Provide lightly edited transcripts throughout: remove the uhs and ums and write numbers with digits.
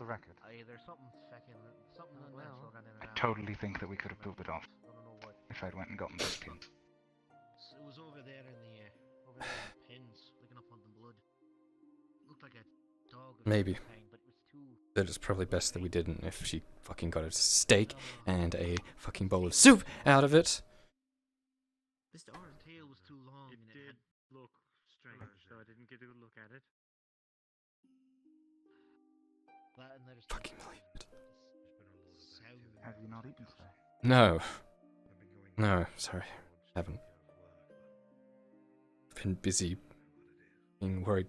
record. There's something unnatural going in and I out. totally think that we could have pulled it off I don't know what. if I'd went and gotten those pins. It was over there in the pins, looking up on the blood. Looked like a dog. Maybe. Thing, but it was too. That it's probably best that we didn't if she fucking got a steak and a fucking bowl of soup out of it. This tail was too long. It did look strange, so I didn't get a good look at it. That and there's Fucking believe it. Have you not eaten today? No. No, sorry. Haven't. Been busy being worried,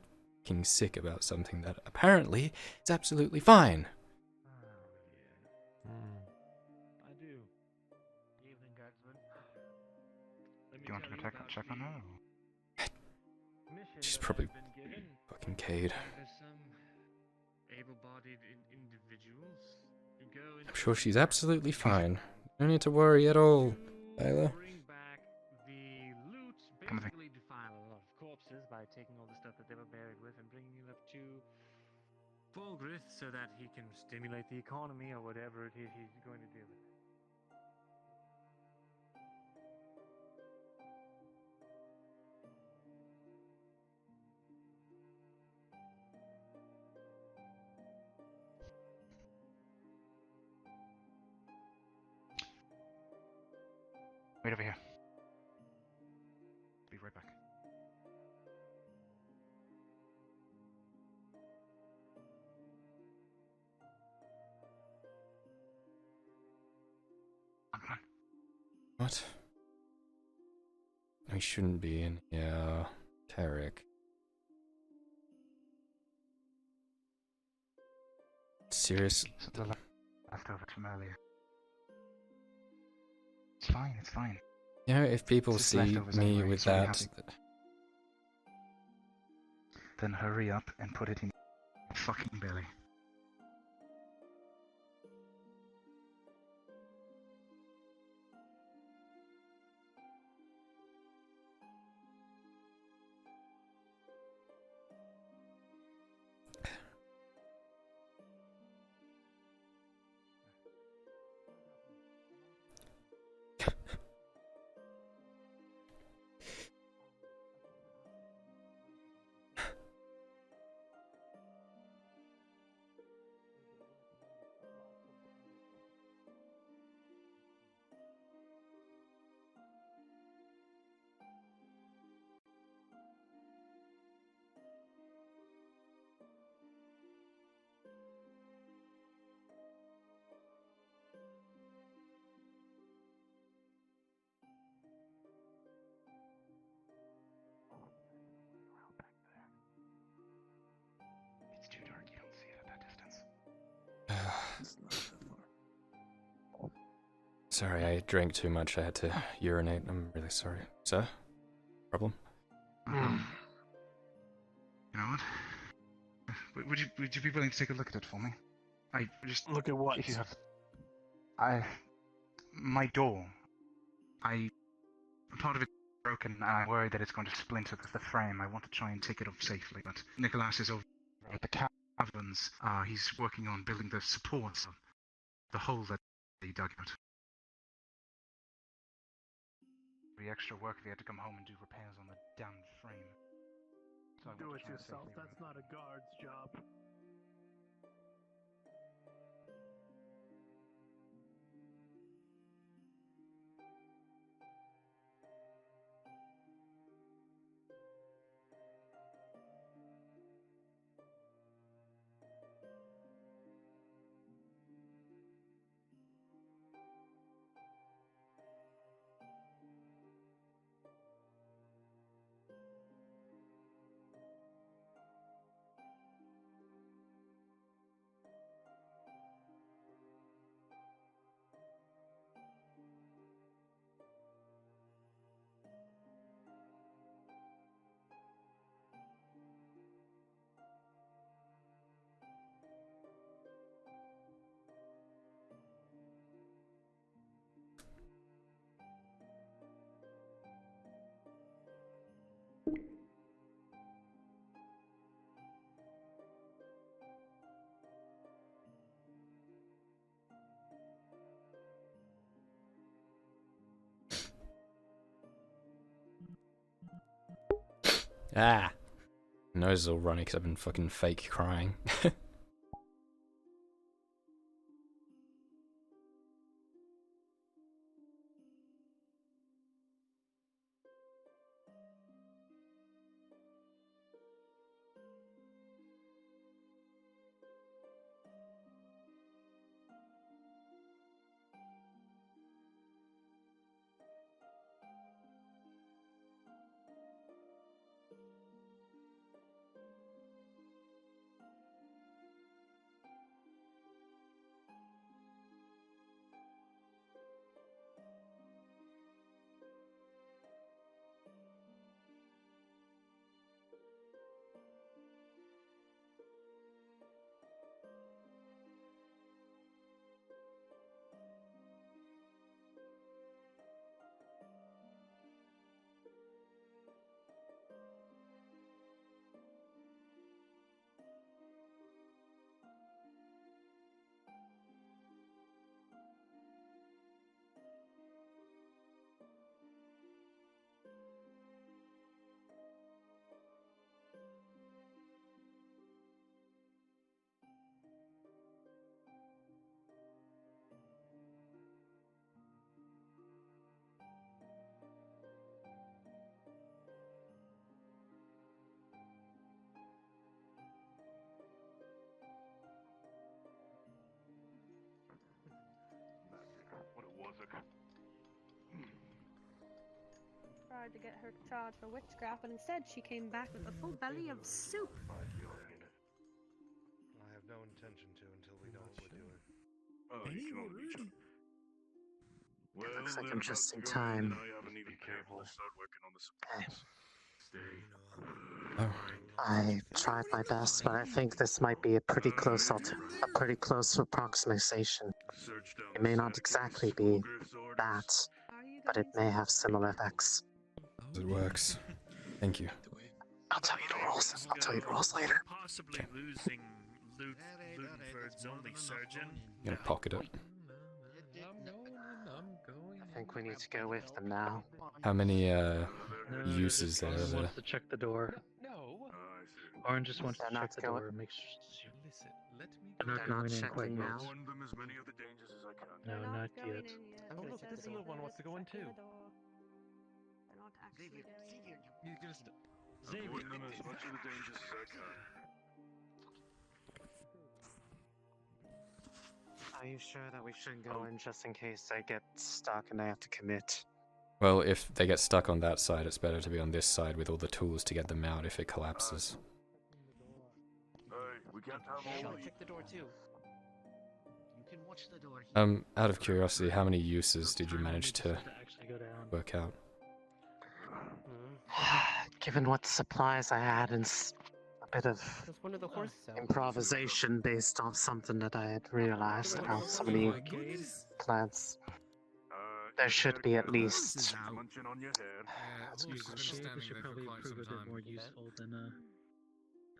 being sick about something that apparently is absolutely fine. I do. Evening, guardsman. Do you want to go check on her? She's probably fucking Cade. Some able-bodied individuals who go I'm sure she's absolutely fine. No need to worry at all, Tyler. bring back the loot, Come with me. basically defile a lot of corpses by taking all the stuff that they were buried with and bringing it up to Fulgrith so that he can stimulate the economy or whatever it is he's going to do with it. Wait over here. Be right back. Come on. What? We shouldn't be in here, Tarek. Seriously? So the leftovers from earlier. It's fine, it's fine. You know, if people It's just see leftovers me anyway, with so we that, have Then hurry up and put it in your fucking belly. It's too dark, you don't see it at that distance. sorry, I drank too much. I had to urinate. I'm really sorry. Sir? Problem? You know what? Would you be willing to take a look at it for me? I just Look at what? if you have my door. Part of it's broken and I'm worried that it's going to splinter the frame. I want to try and take it off safely, but Nicholas is over at the caverns. He's working on building the supports of the hole that he dug out. The extra work if he had to come home and do repairs on the damn frame. So I Do want it to try and yourself. safely That's not a guard's job. Ah! My nose is all runny because I've been fucking fake crying. Tried to get her charged for witchcraft, but instead she came back with a full belly of soup. I have no intention to until we know what we're doing. Oh, you can only be well, Looks like they're I'm about just to in go time. and I haven't even been able to start working on the supplies. Oh. I tried my best, but I think this might be a pretty close approximation. Search down It the may not staircase, exactly be Smallgriff's orders. that, Are you but it guys may have similar effects. It works. Thank you. I'll tell you the rules. I'll tell you the rules later. Possibly losing Ludenford's only surgeon. I'm gonna pocket it. I think we need to go with them now. How many No, uses there are Orange there? wants to check the door. Oh, I see. Orange just wants They're to not check the going- door. Make sure Listen, let me they're not They're not going in quite checking yet. now. warn them as many of the dangers as I can. No, They're not going yet. in yet. Oh, They look, said this they little one were wants to go in checking too. the door. They're not actually going in. You just Avoid them as much of the dangers as I can. Are you sure that we shouldn't go in just in case they get stuck and they have to commit? Well, if they get stuck on that side, it's better to be on this side with all the tools to get them out if it collapses. Hey, we can't have all the... check the door too. You can watch the door. Out of curiosity, how many uses did you manage to actually go down. work out? Given what supplies I had and a bit of That's one of the horse cells. improvisation based on something that I had realized about some of the plants, there should be at least... Munching on your head. Shape should probably prove a bit more useful than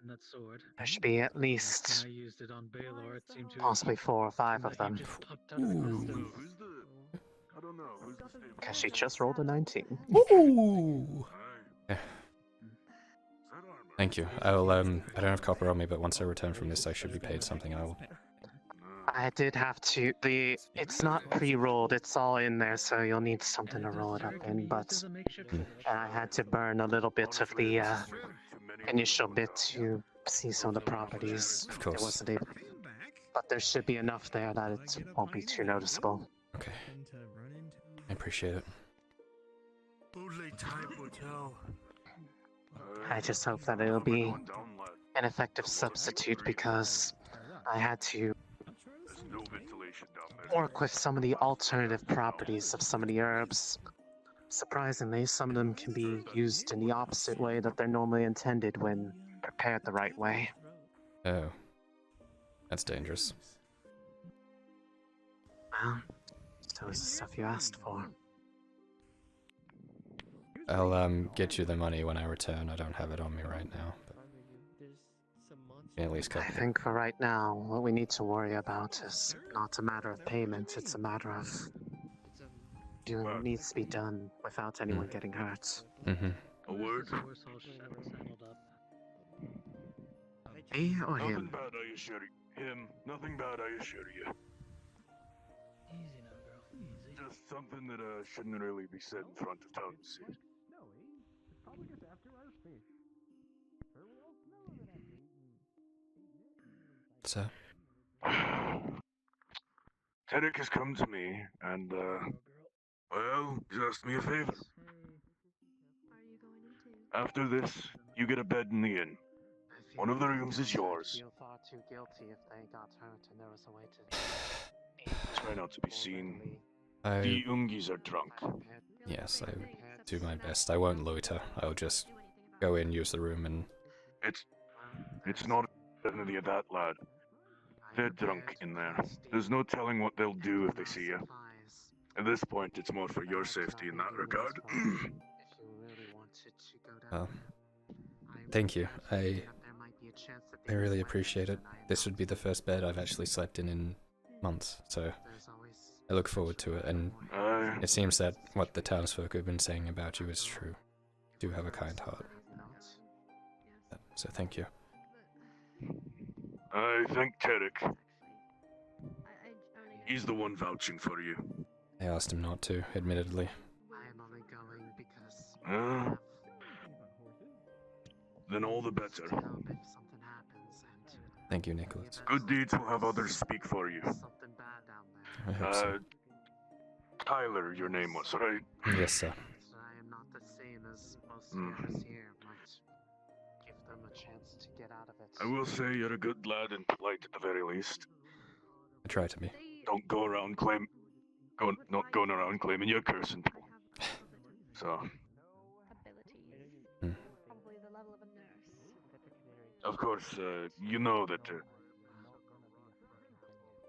that sword. There should be at When least I used it on Baylor, it seemed to possibly 4 or 5 of that them. he just popped out of existence. Who's the... I don't know. Who's the stable? Because she just rolled a 19. Ooh! Hey. Yeah. Is that armor? Thank you. I don't have copper on me, but once I return from this, I should be paid something. I did have to... It's not pre-rolled, it's all in there, so you'll need something to roll it up in, but I had to burn a little bit of the initial bit to see some of the properties. Of course. It wasn't able... But there should be enough there that it won't be too noticeable. Okay. I appreciate it. Only time will tell. I just hope that it'll be an effective substitute because I had to There's no ventilation down there. work with some of the alternative properties of some of the herbs. Surprisingly, some of them can be used in the opposite way that they're normally intended when prepared the right way. Oh. That's dangerous. Well, so it's the stuff you asked for. I'll get you the money when I return. I don't have it on me right now, but at least I cover it. think for right now, what we need to worry about is not a matter of payment, it's a matter of doing what needs to be done without anyone getting hurt. Mm-hmm. A word? So we're all settled up. Me or Nothing him? bad, I assure you. Him. Nothing bad, I assure you. Easy now, girl. Easy. Just something that shouldn't really be said in front of town. See? No, it's probably just after our fish. Sure, we all smell of it after eating. So, Tedrick has come to me and, well, he's asked me a favor. Are you going into? After this, you get a bed in the inn. I One of the feel rooms is I'd yours. feel far too guilty if they got hurt and there was a way to. Try not to be seen. I, The Ungis are drunk. yes, I do my best. I won't loiter. I'll just go in, use the room, and It's not any of that, lad. They're drunk in there. There's no telling what they'll do if they see you. At this point, it's more for your safety in that regard. well, thank you. I really appreciate it. This would be the first bed I've actually slept in months, so I look forward to it, and it seems that what the townsfolk have been saying about you is true. You do have a kind heart. So thank you. I thank Tedrick. He's the one vouching for you. I asked him not to, admittedly. I am only going because Then all the better. to help if something happens and Thank you, Nicholas. Good deeds will have others speak for you. something bad down there. I hope so. Tyler, your name was, right? Yes, sir. So I am not the same as most others here. Might give them a chance to get out of it. I will say you're a good lad and polite at the very least. I try to be. Don't go around not going around claiming you're cursing people. So, Hmm. Probably the level of a nurse. of course, you know that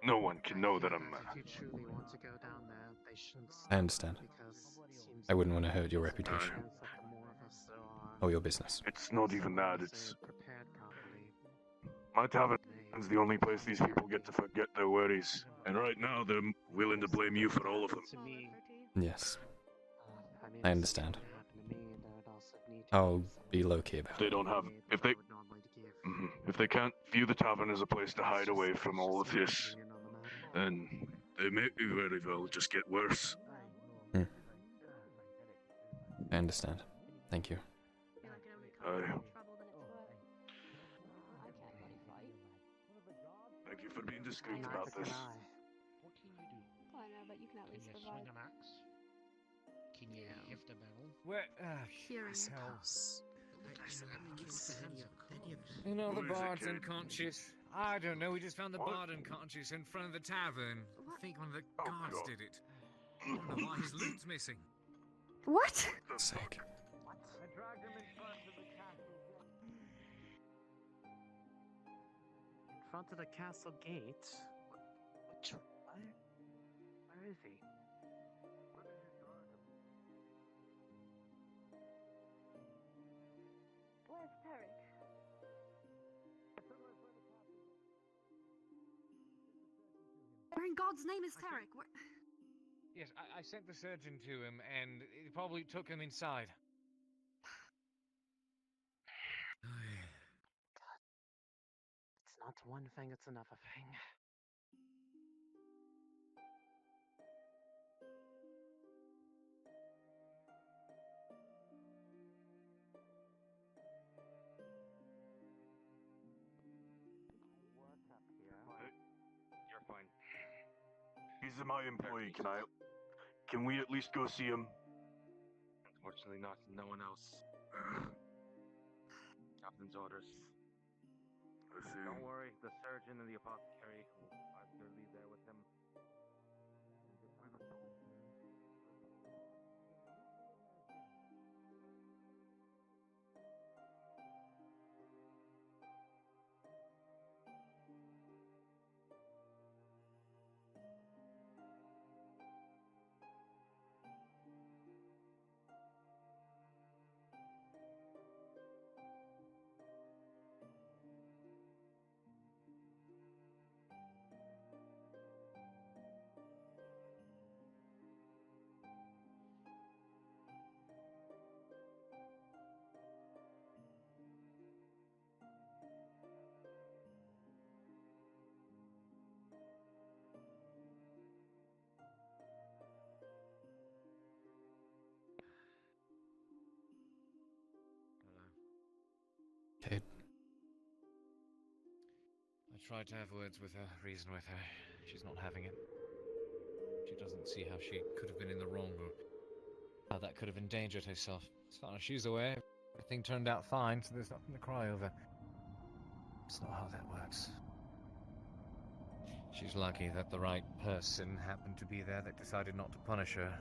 no one can know that I'm. If you truly want to go down there, they shouldn't I understand. because it seems I wouldn't want to hurt your reputation chance that the more of us there are, or your business. It's not even that. It's prepared properly. my tavern's the only place these people get to forget their worries, and right now they're willing to blame you for all of them. To me, Yes, mean, I if understand. something happened to me, there would also need to I'll be be low-key about They it. don't have. If they can't view the tavern as a place to hide away from all of this, then they may very well just get worse. I understand. Thank you. Thank you for being discreet about this. What can you do? I know, but you can at Can least you survive. swing an axe? Can you lift a barrel? Where? Hearing. You know, the Who is it, bard's kid? unconscious. I don't know, we just found the What? bard unconscious in front of the tavern. I think one of the Oh, guards God. did it. I don't know why his loot's missing. What? Sake. I dragged him in front of the castle. In front of the castle gate? Where is he? Where's Tarek? Where in God's name is Tarek? Where... Yes, I sent the surgeon to him, and he probably took him inside. It's not one thing, it's another thing. You're fine. He's my employee. Can we at least go see him? Unfortunately not. No one else. Captain's orders. I see. Don't worry, the surgeon and the apothecary will either leave there with him. tried to have words with her, reason with her. She's not having it. She doesn't see how she could have been in the wrong, or how that could have endangered herself. As far as she's aware, everything turned out fine, so there's nothing to cry over. It's not how that works. She's lucky that the right person happened to be there that decided not to punish her.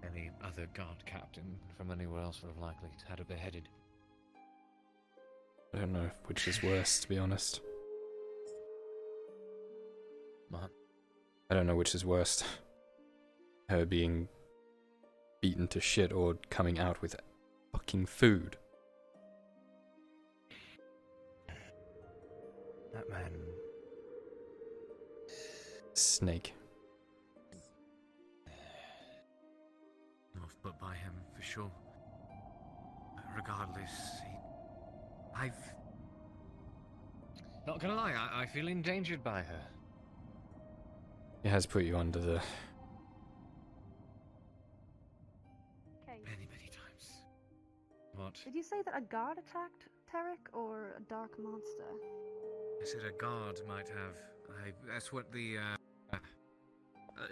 Any other guard captain from anywhere else would have likely had her beheaded. I don't know which is worse, to be honest. What? I don't know which is worst. Her being beaten to shit or coming out with fucking food. That man... Snake. Off but by him, for sure. Regardless, I've... Not gonna lie, I feel endangered by her. It has put you under the... Okay. Many times. What? Did you say that a guard attacked Tarek or a dark monster? I said a guard might have. That's what the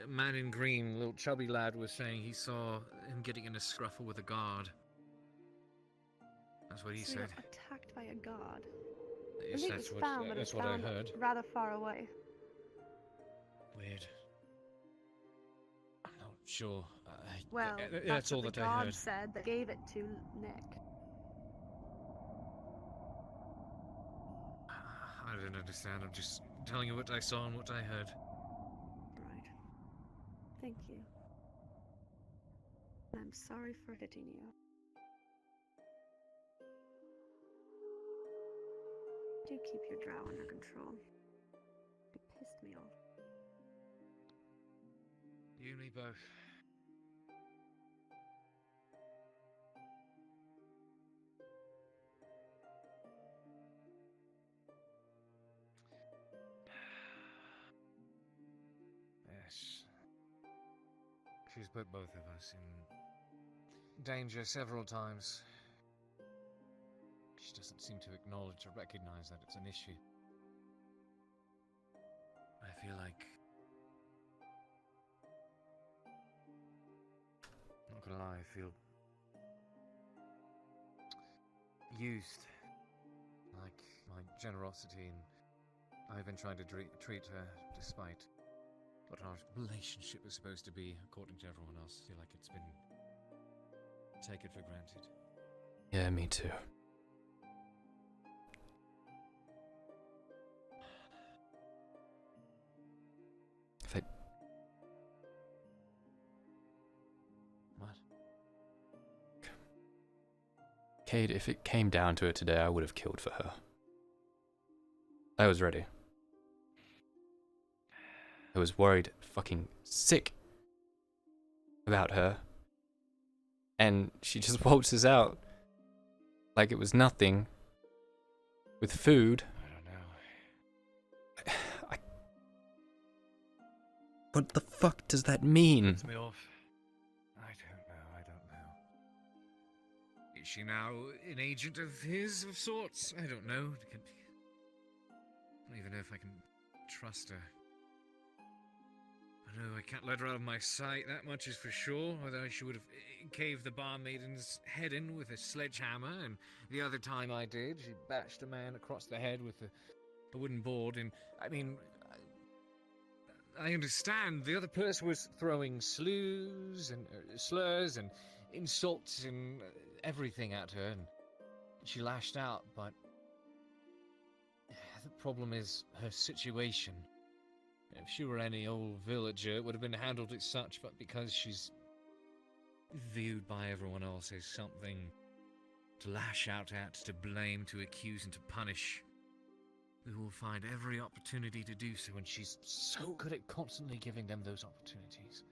man in green, little chubby lad, was saying. He saw him getting in a scruffle with a guard. That's what he So said. you got attacked by a guard. Yes, The meat that's was what, found, but that's it's what I found heard. rather far away. Weird. I'm not sure. Well, that's all what that the I guard heard. said. They gave it to Nick. I don't understand. I'm just telling you what I saw and what I heard. Right. Thank you. I'm sorry for hitting you. Do keep your drow under control. You pissed me off. You and me both. Yes. She's put both of us in danger several times. She doesn't seem to acknowledge or recognize that it's an issue. I feel like... Not gonna lie, I feel... used. Like my generosity, and I've been trying to treat her despite what our relationship is supposed to be, according to everyone else. I feel like it's been taken for granted. Yeah, me too. What? Cade, if it came down to it today, I would have killed for her. I was ready. I was worried, fucking sick about her. And she just waltzes out like it was nothing with food. I don't know. What the fuck does that mean? It's me off. I don't know. Is she now an agent of his, of sorts? I don't know. I don't even know if I can trust her. I know I can't let her out of my sight, that much is for sure. Otherwise she would have caved the barmaiden's head in with a sledgehammer, and the other time I did, she bashed a man across the head with a wooden board, and, I mean... I understand the other person was throwing slurs and insults and everything at her, and she lashed out, but the problem is her situation. If she were any old villager, it would have been handled as such, but because she's viewed by everyone else as something to lash out at, to blame, to accuse, and to punish, we will find every opportunity to do so, and she's so good at constantly giving them those opportunities.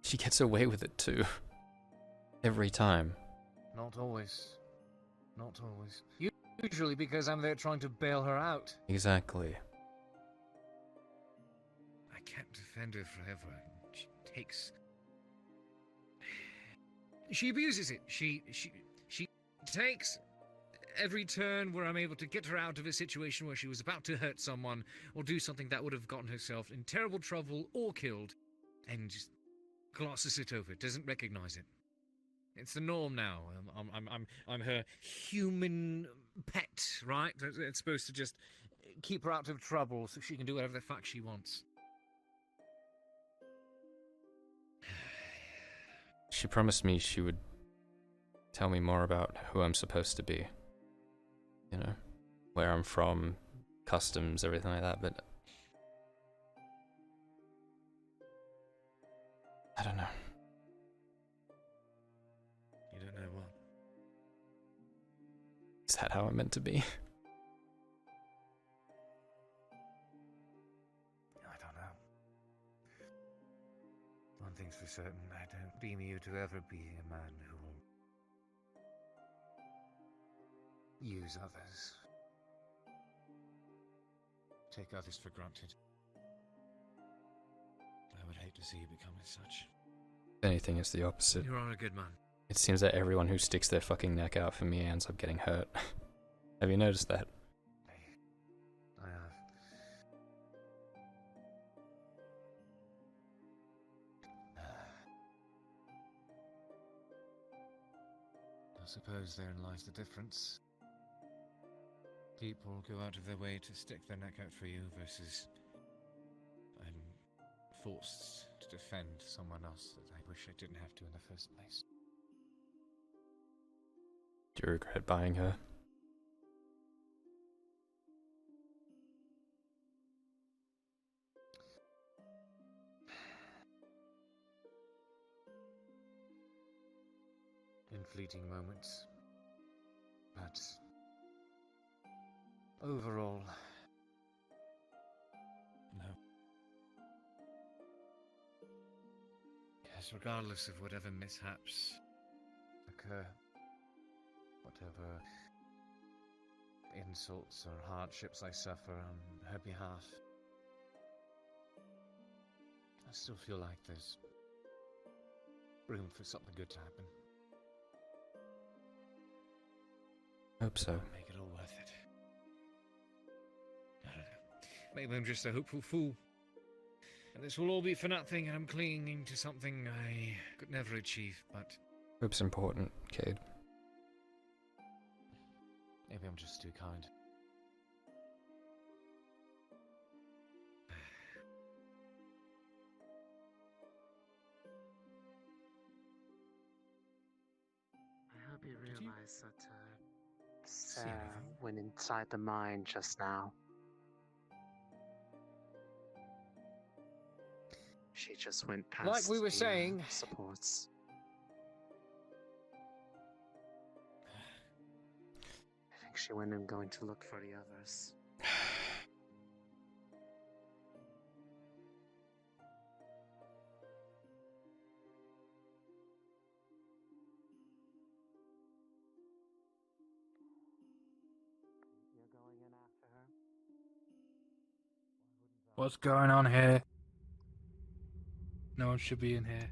She gets away with it too. Every time. Not always. Not always. Usually because I'm there trying to bail her out. Exactly. I can't defend her forever. She takes... She abuses it. She takes every turn where I'm able to get her out of a situation where she was about to hurt someone or do something that would have gotten herself in terrible trouble or killed, and just glosses it over, doesn't recognize it. It's the norm now. I'm her human pet, right? It's supposed to just keep her out of trouble so she can do whatever the fuck she wants. She promised me she would tell me more about who I'm supposed to be. You know, where I'm from, customs, everything like that, but I don't know. You don't know what? Is that how I'm meant to be? I don't know. One thing's for certain, I don't deem you to ever be a man who will use others. Take others for granted. I would hate to see you become as such. If anything, it's the opposite. You are a good man. It seems that everyone who sticks their fucking neck out for me ends up getting hurt. Have you noticed that? I have. I suppose therein lies the difference. People go out of their way to stick their neck out for you versus I'm forced to defend someone else that I wish I didn't have to in the first place. Do you regret buying her? In fleeting moments, but overall, no. Yes, regardless of whatever mishaps occur, whatever insults or hardships I suffer on her behalf, I still feel like there's room for something good to happen. Hope so. Make it all worth it. I don't know. Maybe I'm just a hopeful fool. And this will all be for nothing, and I'm clinging to something I could never achieve, but... Hope's important, Cade. Maybe I'm just too kind. I hope you realize that Sarah went inside the mine just now. She just went past like we were the, saying, supports. I think she went in going to look for the others. You're going in after her? What's going on here? No one should be in here.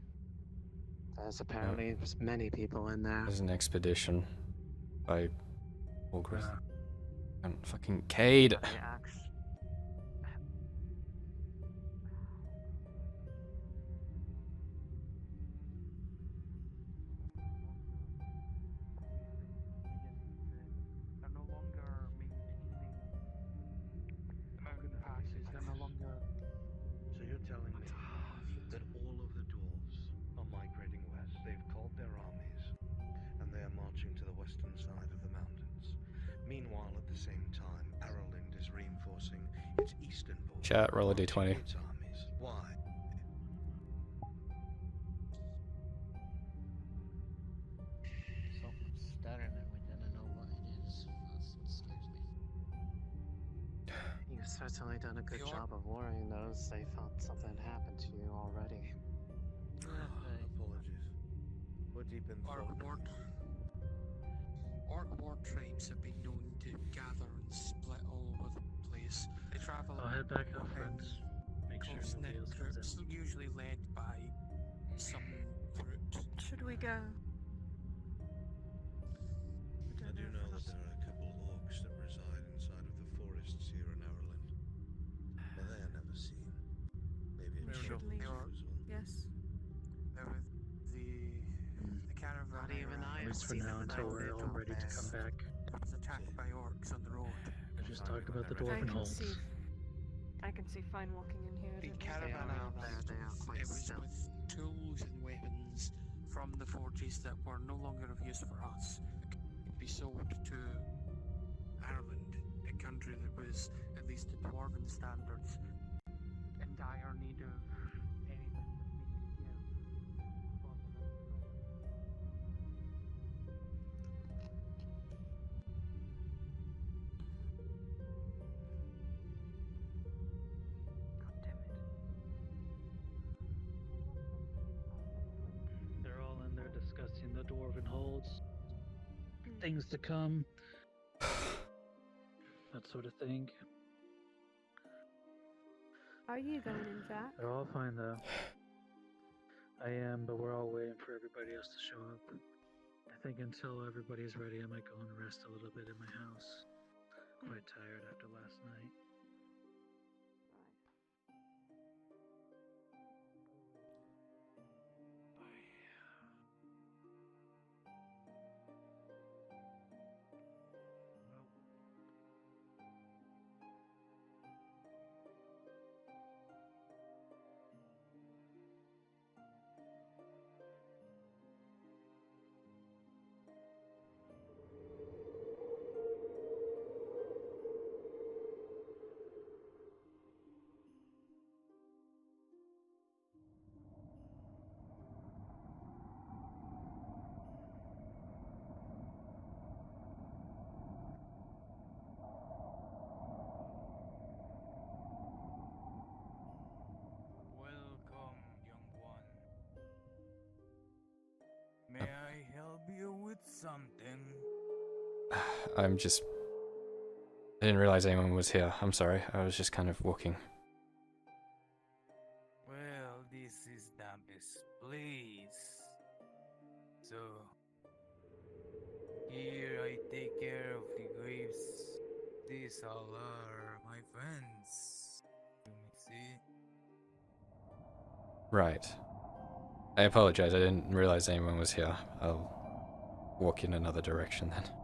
There's apparently many people in there. There's an expedition by Ulgrith. And fucking Cade. They're no longer maintaining the mountain passes. They're no longer. So you're telling me that all of the dwarves are migrating west. They've called their armies, and they are marching to the western side of the mountains. Meanwhile, at the same time, Arrowland is reinforcing its eastern border. Chat, roll a d20. Its armies. Why? Something's stirring and we didn't know what it is. That's what scares me. You've certainly done a good job of warning those. They thought something happened to you already. Apologies. We're deep in thought. Orc war tribes have been known to gather and split all over the place. They travel I'll head back up and make sure close-knit nobody else comes groups, in. usually led by some brute. Should we go? I do know that there are a couple just for now until we're all ready to come back. I was attacked by orcs on the road. I just talked about the I dwarven can holds. see. I can see fine walking in here. The at least. caravan I arrived with, it was with tools and weapons from the forges that were no longer of use for us. Could be sold to Ireland, a country that was, at least to dwarven standards, in dire need of anything that we could give for the They're all in there discussing the dwarven holds, things to come, that sort of thing. Are you going in, Jack? They're all fine though. I am, but we're all waiting for everybody else to show up. I think until everybody's ready, I might go and rest a little bit in my house. Quite tired after last night. Welcome, young one. May I help you with something? I didn't realize anyone was here. I'm sorry. I was just kind of walking. Well, this is the best place. So, here I take care of the graves. These all are my friends. You may see. Right. I apologize. I didn't realize anyone was here. I'll walk in another direction then. Don't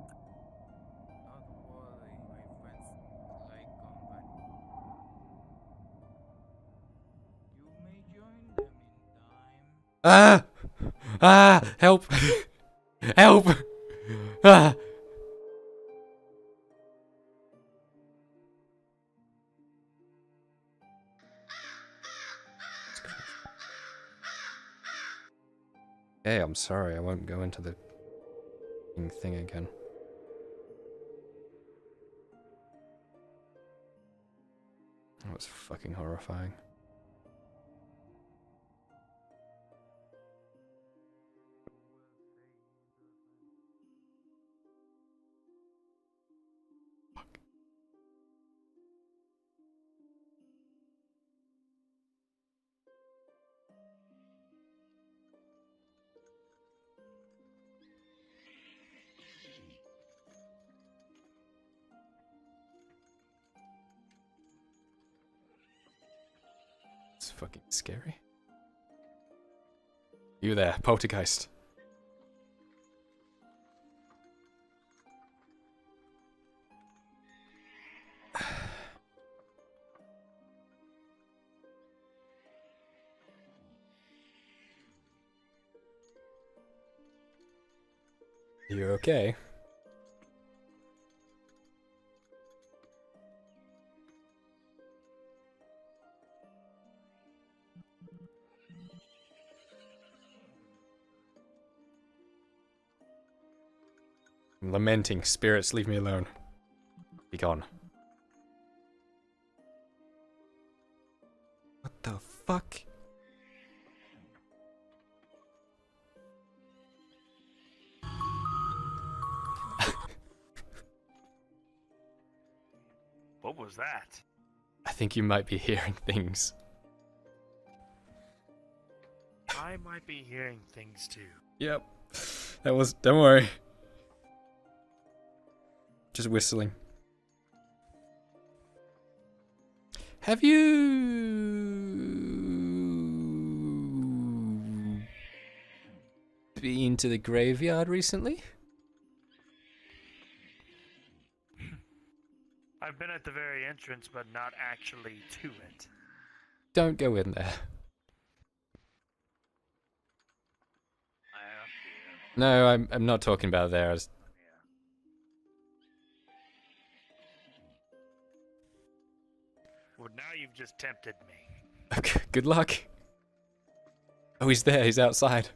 worry, my friends like company. You may join them in time. Ah! Ah! Help! Help! Ah! Hey, I'm sorry. I won't go into the thing again. That was fucking horrifying. It's fucking scary. You there, poltergeist. You okay? I'm lamenting. Spirits, leave me alone. Be gone. What the fuck? What was that? I think you might be hearing things. I might be hearing things too. Yep. That was... Don't worry. Just whistling. Have you... been to the graveyard recently? I've been at the very entrance, but not actually to it. Don't go in there. No, I'm not talking about there. Well, now you've just tempted me. Okay, good luck. Oh, he's there. He's outside.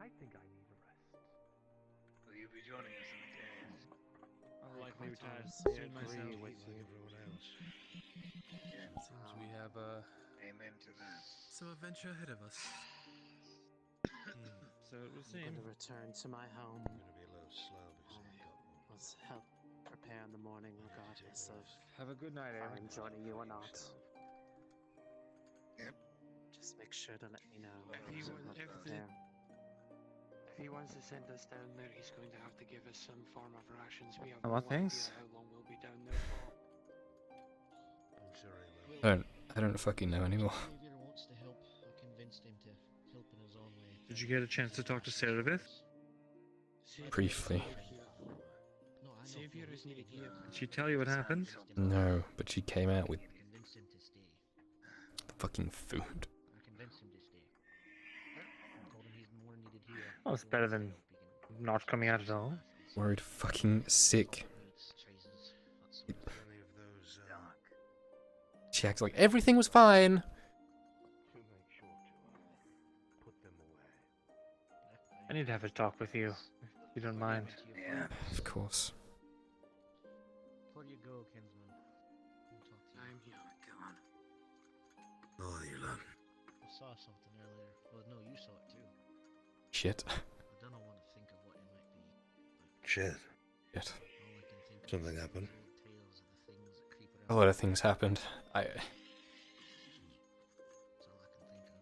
I think I need a rest. Will you be joining us in the cave? I'll likely retire I soon myself. agree with everyone else. Seems we have Amen to that. some adventure ahead of us. So it would I'm seem. going to return to my home. I'm going to be a little slow because I've got one. Let's help prepare in the morning, regardless of Have a good night, if Aaron. I'm joining you or not. Yep. Just make sure to let me know. If he wants to send us down there, he's going to have to give us some form of rations. We have What no things? idea how long we'll be down there for. I'm sorry, I don't fucking know anymore. Xavier wants to help. I convinced him to help in his own way. Did you get a chance to talk to Cerebith? Briefly. No, I know. Xavier is needed here. Did she tell you what happened? No, but she came out with I convinced him to stay. the fucking food. I convinced him to stay. I told him he's more needed here. Well, it's better than not coming out at all. Worried fucking sick. Any of those, She acts like everything was fine. to make sure to put them away. I need to have a talk with you, if you don't mind. Yeah, of course. Before you go, kinsman, we'll talk to you. I'm here. Come on. Oh, you lad. I saw something earlier. Well, no, you saw it too. Shit. I don't know what to think of what it might be. Shit. Shit. All I can think of Something is happened. old tales of the things that creep A around. lot of things happened. That's all I can think of.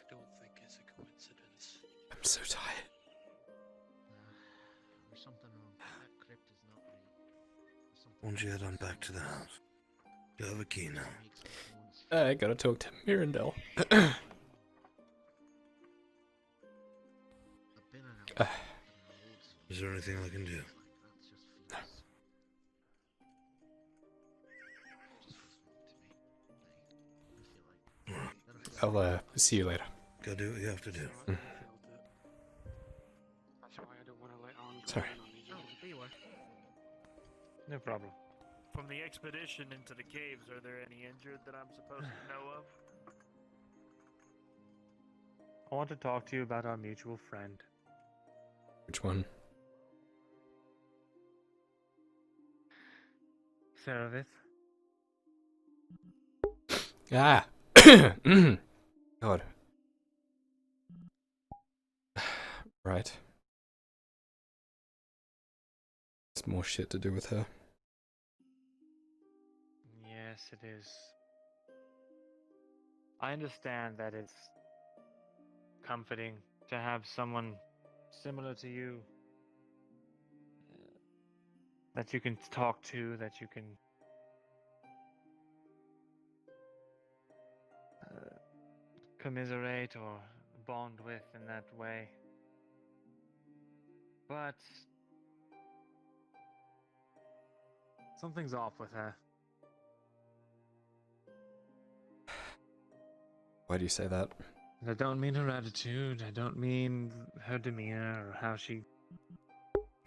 I don't think it's a coincidence. I'm so tired. There's something wrong. That crypt is not right. There's something Won't you head on wrong. back to the house? You have a key now. Makes my bones feel I gotta talk to Mirandel. I've been in a Is there anything I can do? That just feels. Just feels wrong to me. I feel like. I'll see you later. Go do what you have to do. That's why I don't want to let on. Sorry. Oh, there you are. No problem. From the expedition into the caves, are there any injured that I'm supposed to know of? I want to talk to you about our mutual friend. Which one? Cerebith. Ah! God. Right. It's more shit to do with her. Yes, it is. I understand that it's comforting to have someone similar to you that you can talk to, that you can commiserate or bond with in that way. But something's off with her. Why do you say that? I don't mean her attitude, I don't mean her demeanor or how she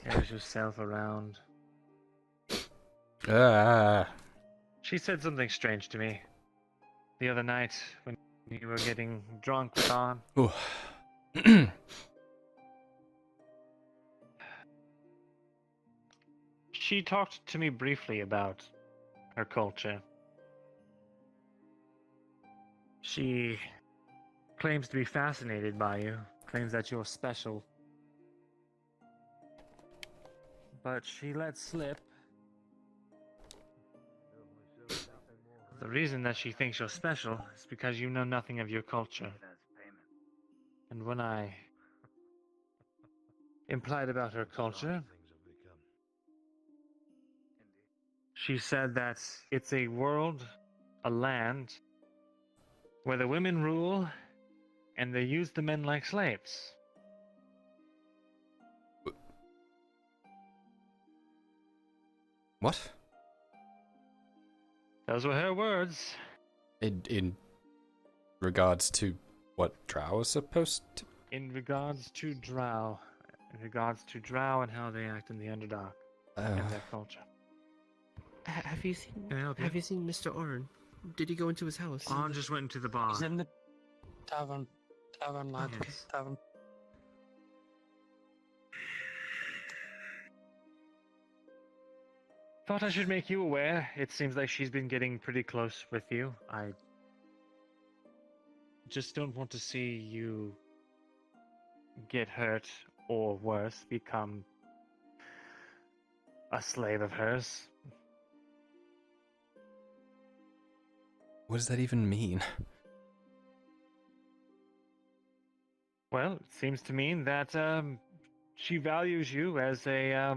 carries herself around. Ah! She said something strange to me the other night when you were getting drunk with On. Ooh. She talked to me briefly about her culture. She claims to be fascinated by you, claims that you're special. But she let slip The reason that she thinks you're special is because you know nothing of your culture. And when I implied about her culture, she said that it's a world, a land, where the women rule and they use the men like slaves. What? Those were her words. In regards to what Drow is supposed to... In regards to Drow. In regards to Drow and how they act in the Underdark. And their culture. Have you seen... Can I help you? Have you seen Mr. Orn? Did he go into his house? Arn just went into the bar. He's in the tavern. Tavern, lad. Yes. Tavern. Thought I should make you aware. It seems like she's been getting pretty close with you. I just don't want to see you get hurt or worse, become a slave of hers. What does that even mean? Well, it seems to mean that she values you as a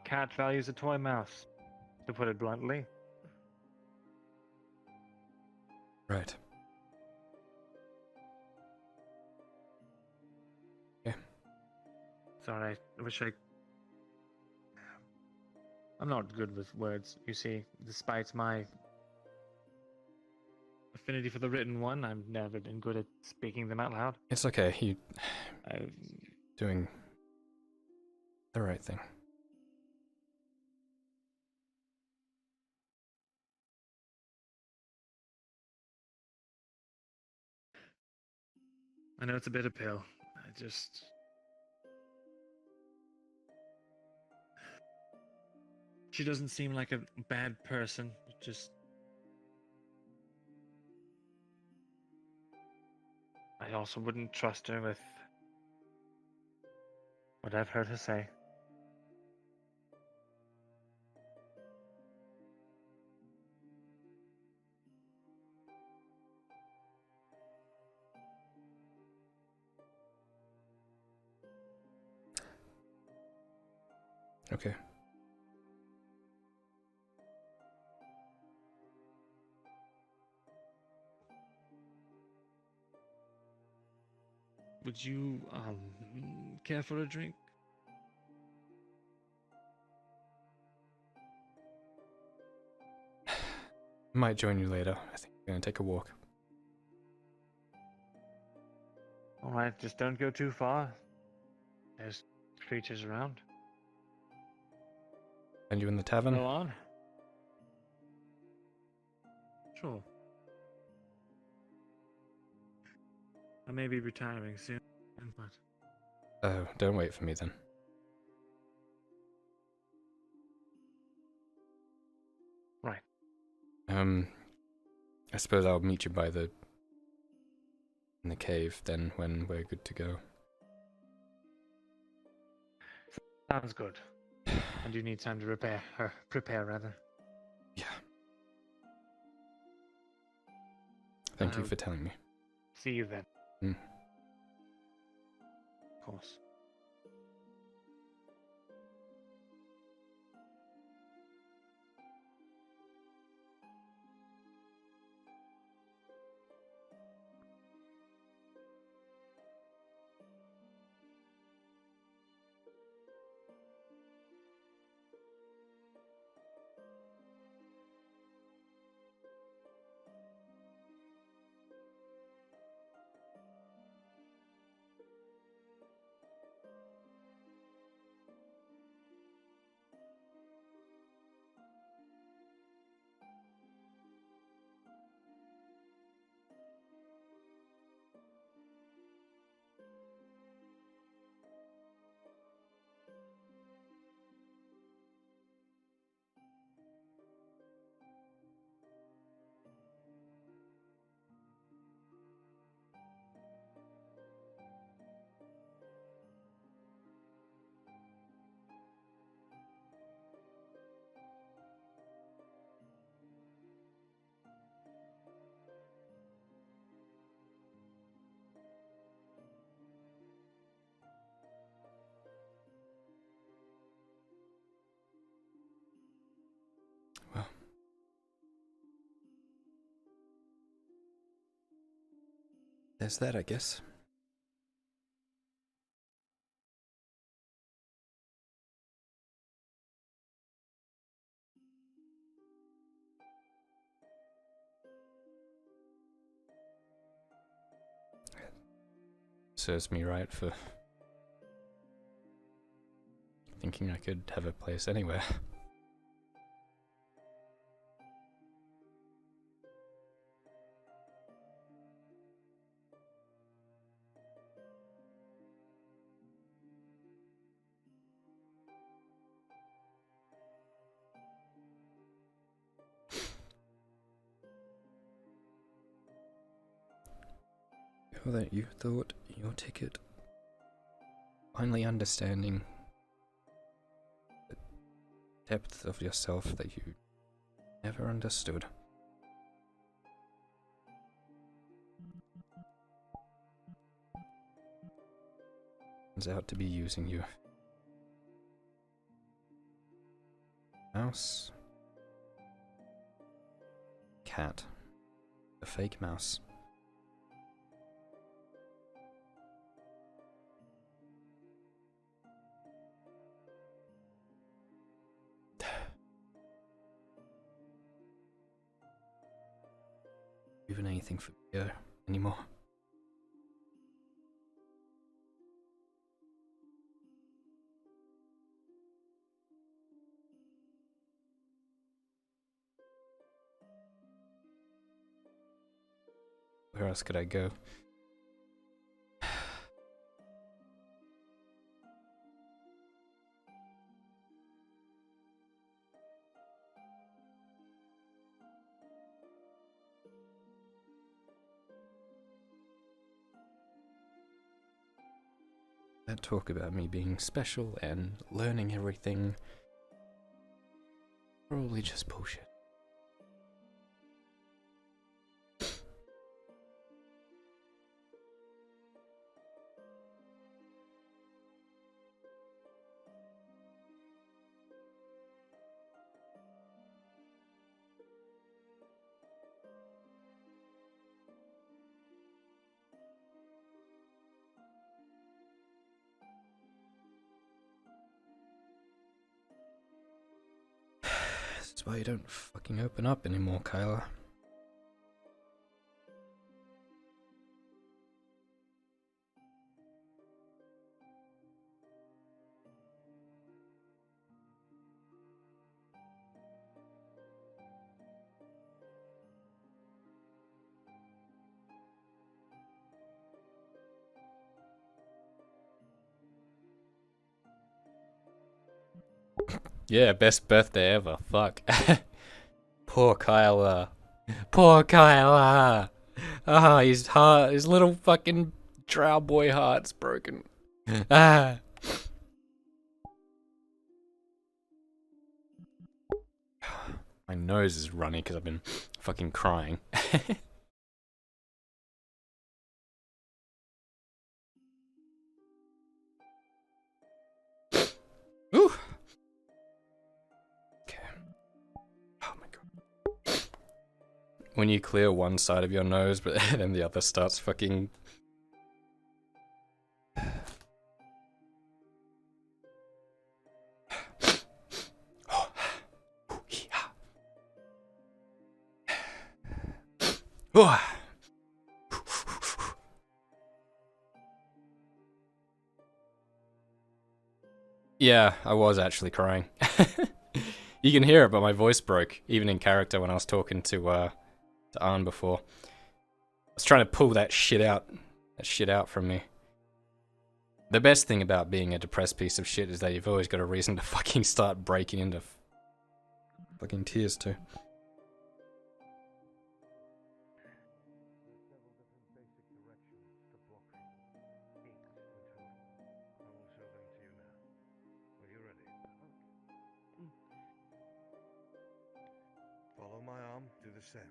cat values a toy mouse, to put it bluntly. Right. Okay. Sorry, I wish I'm not good with words, you see. Despite my affinity for the written one, I've never been good at speaking them out loud. It's okay, you... doing the right thing. I know it's a bitter pill. I just... She doesn't seem like a bad person. Just... I also wouldn't trust her with what I've heard her say. Okay. Would you, care for a drink? Might join you later. I think I'm gonna take a walk. Alright, just don't go too far. There's creatures around. And you in the tavern? Go on. Sure. I may be retiring soon, but... Oh, don't wait for me then. Right. I suppose I'll meet you by in the cave then when we're good to go. Sounds good. And you need time to prepare rather. Yeah. Thank you for telling me. See you then. Of course. there's that, I guess. Serves me right for thinking I could have a place anywhere. How that you thought your ticket. Finally understanding the depth of yourself that you never understood. Turns out to be using you. Mouse. Cat. A fake mouse. Even anything for video anymore. Where else could I go? That talk about me being special and learning everything. Probably just bullshit. That's why you don't fucking open up anymore, Kyler. Yeah, best birthday ever. Fuck. Poor Kyler. Poor Kyler. Ah, his heart, his little fucking Drow boy heart's broken. Ah. My nose is runny because I've been fucking crying. Ooh. Okay. Oh my god. When you clear one side of your nose, but then the other starts fucking. Yeah, I was actually crying. You can hear it, but my voice broke, even in character when I was talking to Arn before. I was trying to pull that shit out from me. The best thing about being a depressed piece of shit is that you've always got a reason to fucking start breaking into fucking tears too. Follow my arm, do the same.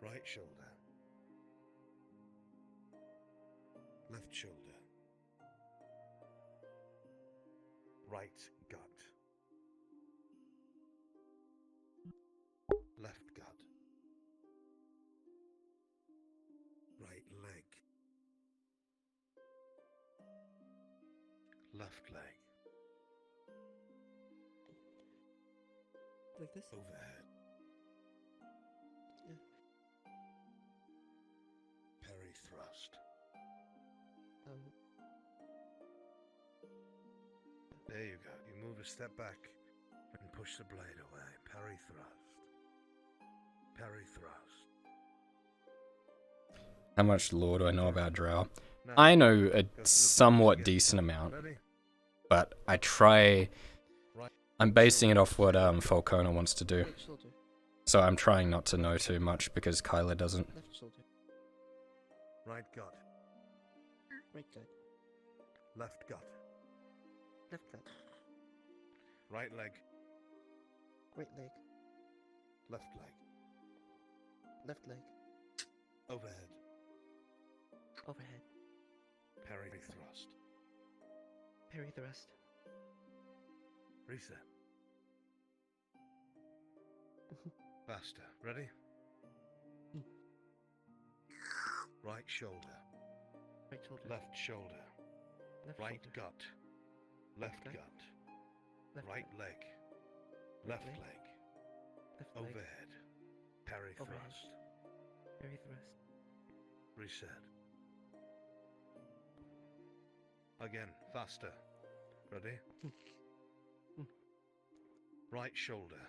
Right shoulder. Left shoulder. Right gut. Left gut. Right leg. Left leg. Like this? Overhead. Yeah. Parry thrust. There you go. You move a step back and push the blade away. Parry thrust. Parry thrust. How much lore do I know about Drow? Now, I know a go to the somewhat again. decent amount, Ready? but I try. Right. I'm basing it off what Falcona wants to do, Right shoulder. so I'm trying not to know too much because Kyler doesn't. Left shoulder. Right gut. Right gut. Left gut. Left gut. Right leg. Right leg. Left leg. Left leg. Overhead. Overhead. Parry thrust. Parry thrust. Reset. Faster. Ready? Right shoulder. Right shoulder. Left shoulder. Left Right shoulder. gut. Left gut. gut. Left Right gut. leg. Right Left leg. leg. Left leg. Overhead. Parry Overhead. thrust. Parry thrust. Reset. Again, faster. Ready? Right shoulder.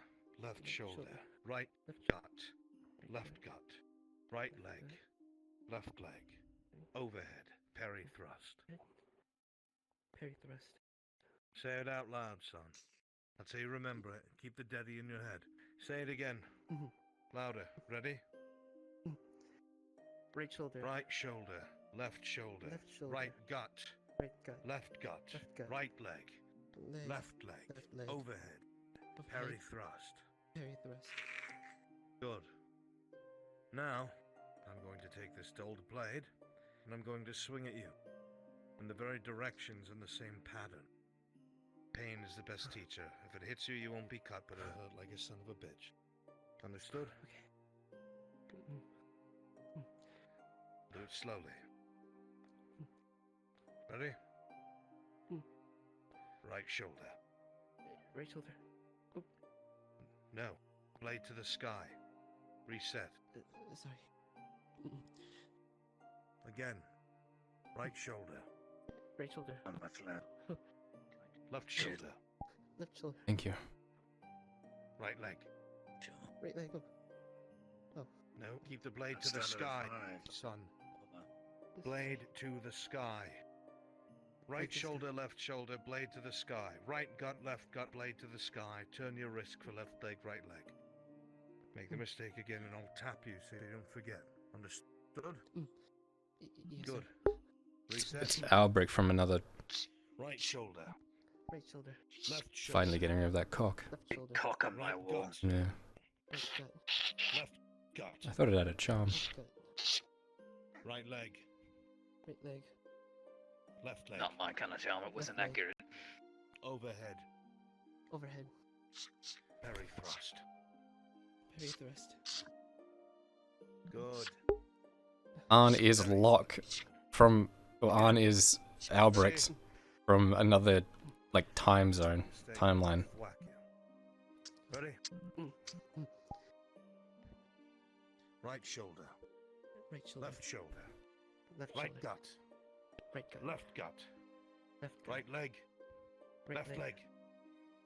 Left shoulder. Right gut. Left gut. Right leg. Left leg. Overhead. Parry thrust. Parry thrust. Say it out loud, son. That's how you remember it. Keep the daddy in your head. Say it again. Louder. Ready? Right shoulder. Right shoulder. Left shoulder. Left shoulder. Right gut. Right gut. Left gut. Left gut. Right leg. Leg. Left leg. Left leg. Overhead. Parry thrust. Parry thrust. Good. Now, I'm going to take this dulled blade, and I'm going to swing at you. In the very directions in the same pattern. Pain is the best teacher. If it hits you, you won't be cut, but it'll hurt like a son of a bitch. Understood? Okay. Do it slowly. Ready? Right shoulder. Right shoulder. No. Blade to the sky. Reset. Sorry. Again. Right shoulder. Right shoulder. Left shoulder. Left shoulder. Thank you. Right leg. Right leg. Oh. No, keep the blade to the sky, son. Blade to the sky. Right shoulder, left shoulder, blade to the sky. Right gut, left gut, blade to the sky. Turn your wrist for left leg, right leg. Make the mistake again and I'll tap you so you don't forget. Understood? Yes, Good. Reset. It's Albrecht from another. Right shoulder. Right shoulder. Left shoulder. Finally getting rid of that cock. Left shoulder. Cock on my Right wall. gut. Yeah. Right gut. Left gut. I thought it had a charm. Left gut. Right leg. Right leg. Left leg. Not my kind of charm, it wasn't Left leg. accurate. Overhead. Overhead. Parry thrust. Parry thrust. Good. Arn is Locke from. Well, Arn is Albrecht from another, like, time zone, timeline. Whack you. Ready? Right shoulder. Right shoulder. Left shoulder. Left Right shoulder. gut. Right gut. Left gut. Left gut. Right leg. Right Left leg.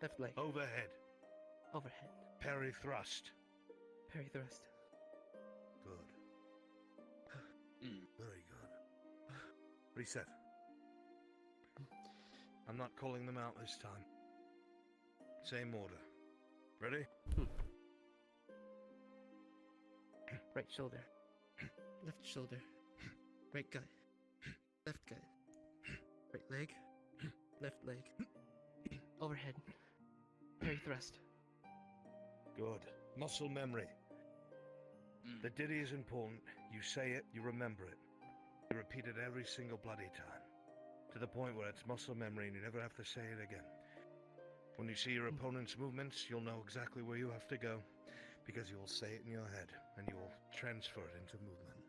Left leg. Overhead. Overhead. Parry thrust. Parry thrust. Good. Very good. Reset. I'm not calling them out this time. Same order. Ready? Right shoulder. Left shoulder. Right gut. Left gut. Right leg. Left leg. Overhead. Parry thrust. Good. Muscle memory. The ditty is important. You say it, you remember it. You repeat it every single bloody time. To the point where it's muscle memory and you never have to say it again. When you see your opponent's movements, you'll know exactly where you have to go. Because you will say it in your head and you will transfer it into movement.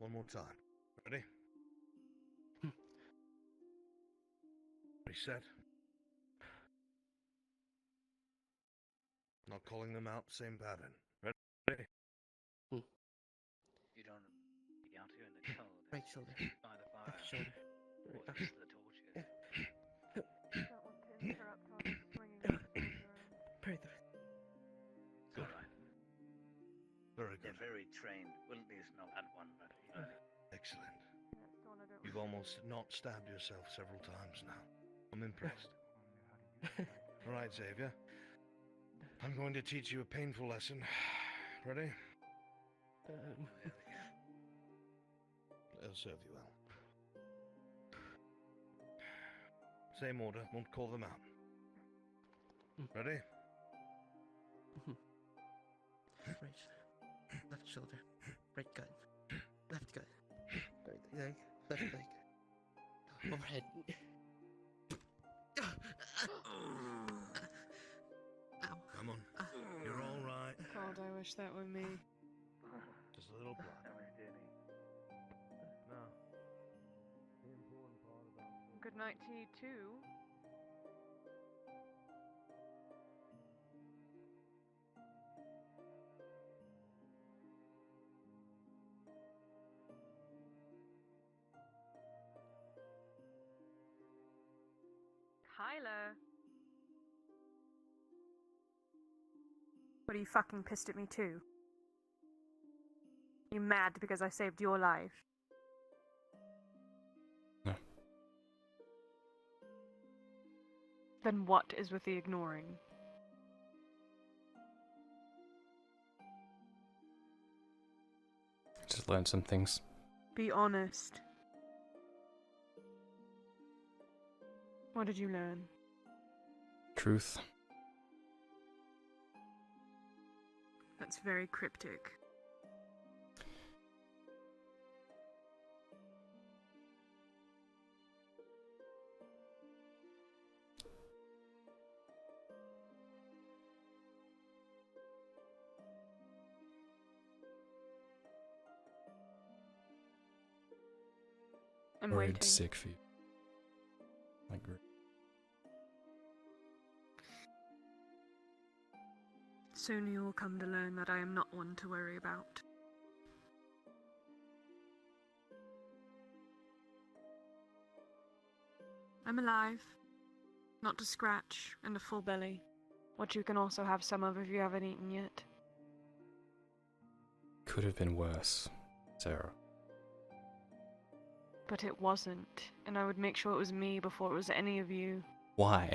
One more time. Ready? Reset. Not calling them out, same pattern. Ready? You don't be out here in the cold. Right shoulder. By the fire. Left shoulder. Or Right, just the torches. Don't want to interrupt while he's swinging his swords around. Pray through. It's alright. Very They're good. very trained. Well, at least not at one, but you know. Excellent. That's the one I don't You've want. almost not stabbed yourself several times now. I'm impressed. Alright, Xavier. I'm going to teach you a painful lesson. Ready? It'll serve you well. Same order, won't call them out. Ready? Right. Left shoulder. Right gut. Left gut. Right leg. Left leg. Overhead. Ow. Come on. You're all right. God, I wish that were me. Just a little blood. No. The important part about Good night to you too. Kyler. What, are you fucking pissed at me too? You mad because I saved your life? No. Then what is with the ignoring? Just learned some things. Be honest. What did you learn? Truth. That's very cryptic. I'm Worried waiting. sick for you. I agree. Soon you will come to learn that I am not one to worry about. I'm alive. Not to scratch, and a full belly. What you can also have some of if you haven't eaten yet. Could have been worse, Sarah. But it wasn't, and I would make sure it was me before it was any of you. Why?